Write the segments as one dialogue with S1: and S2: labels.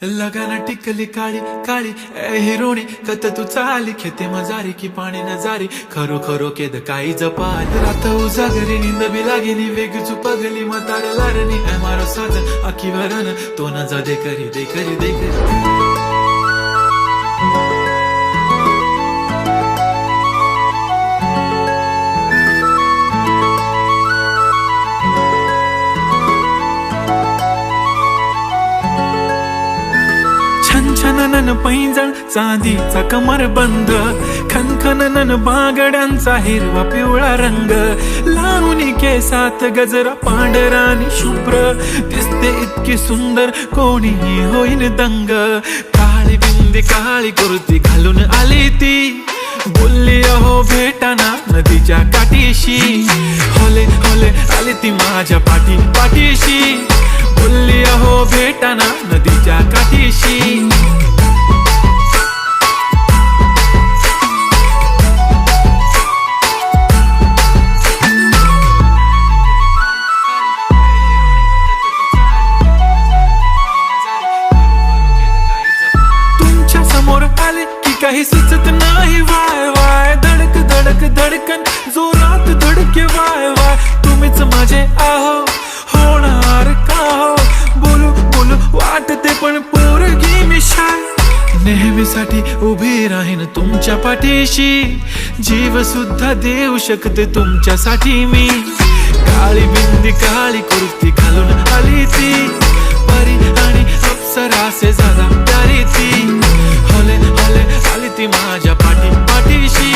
S1: लगाना टिकली काळी काळी ए हिरोणी कत तू चाली खेते मजारी की पाणी न जारी खरो खरो केद काही जपाल रात उजागरी निंद बी लागेनी वेग चुपगली मतार लारणी ए मारो साजन आखी वरण तो न जा दे करी दे करी दे करी छनछनन पैंजण चांदीचा कमरबंद खनखनन बांगड्यांचा हिरवा पिवळा रंग लावणी केसात गजरा पांढरा आणि शुभ्र दिसते इतकी सुंदर कोणीही होईन दंग काळी बिंदी काळी कुर्ती घालून आली ती बोलली अहो भेटाना नदीच्या काठीशी होले होले आली ती माझ्या पाठीशी बोलली अहो भेटाना नदीच्या काठीशी तुमच्या समोर आले की काही सुचत नाही वाय वाय धडक धडक धडकन जोरात धडके वाय वाय तुम्हीच माझे आहो होणार का हो बोलू बोलू वाटते पण पोरगी मी शाय नेहमीसाठी उभी राहीन तुमच्या पाठीशी जीव सुद्धा देऊ शकते तुमच्यासाठी मी काळी बिंदी काळी कुर्ती घालून आली ती परी आणि अप्सरासे जादा प्यारी ती होले होले आली ती माझ्या पाठीशी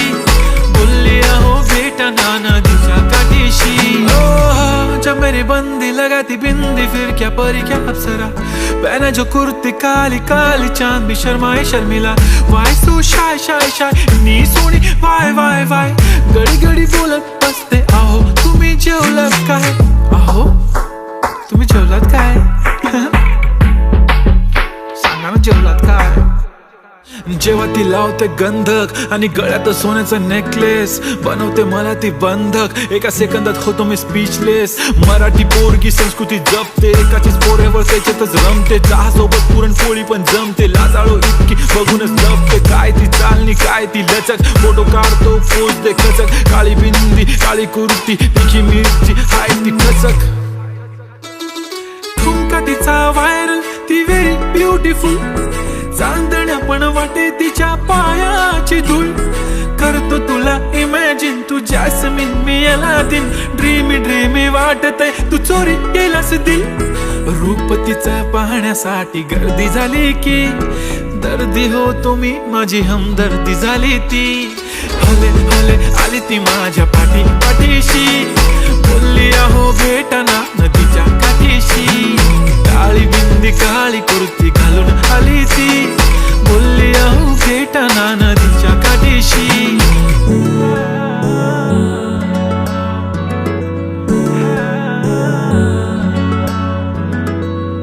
S1: बोलली अहो भेटना नदीच्या काठीशी जब मेरी बंदी लगाती बिंदी फिर क्या परी क्या अप्सरा पहना जो कुर्ती काली काली चांद भी शर्माए शर्मिला why so shy shy shy नी सोनी वाय वाय वाय गडी गडी बोलत बसते आहो तुम्ही जेवलात काय आहो तुम्ही जेवलात काय सांगा ना जेवलात काय जेव्हा ती लावते गंधक आणि गळ्यात सोन्याचा नेकलेस बनवते मला ती बंधक एका सेकंदात होतो मी स्पीचलेस मराठी पोरगी संस्कृती जपते एकाचीच पोरेवर त्याच्यातच रमते चहा सोबत पुरणपोळी पण जमते लाजाळू इतकी बघूनच लपते काय ती चालणी काय ती लचक फोटो काढतो पोच दे खचक काळी बिंदी काळी कुर्ती तिची मिरची हाय ती खचक ठुमका तिचा व्हायरल ती व्हेरी ब्युटिफुल चांदण्या पण वाटे तिच्या पायाची धूळ करतो तुला इमॅजिन तू जॅस्मिन मी अलादीन ड्रीमी ड्रीमी वाटतय तू चोरी केलास दिल रूप तिचं पाहण्यासाठी गर्दी झाली की दर्दी हो तुम्ही माझी हमदर्दी झाली ती हले हले आली ती माझ्या पाठीशी बोलली अहो भेटना नदीच्या काठीशी काळी बिंदी काळी कुर्ती घालून आली ती बोलली अहो भेटना नदीच्या काठीशी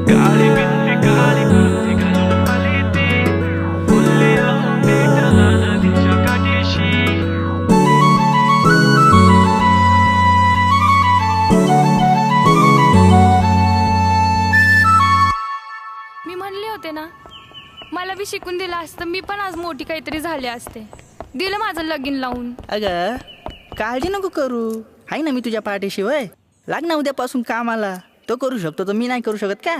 S1: काळी बिंदी काळी कुर्ती घालून आली ती बोलली अहो भेटना नदीच्या काठीशी
S2: मी म्हणले होते ना मला बी शिकून दिलं असतं मी पण आज मोठी काहीतरी झाले असते दिलं माझं लगीन लावून
S3: अगं काळजी नको करू आहे ना मी तुझ्या पाठीशी वय लाग ना उद्यापासून कामाला तो करू शकतो तर मी नाही करू शकत का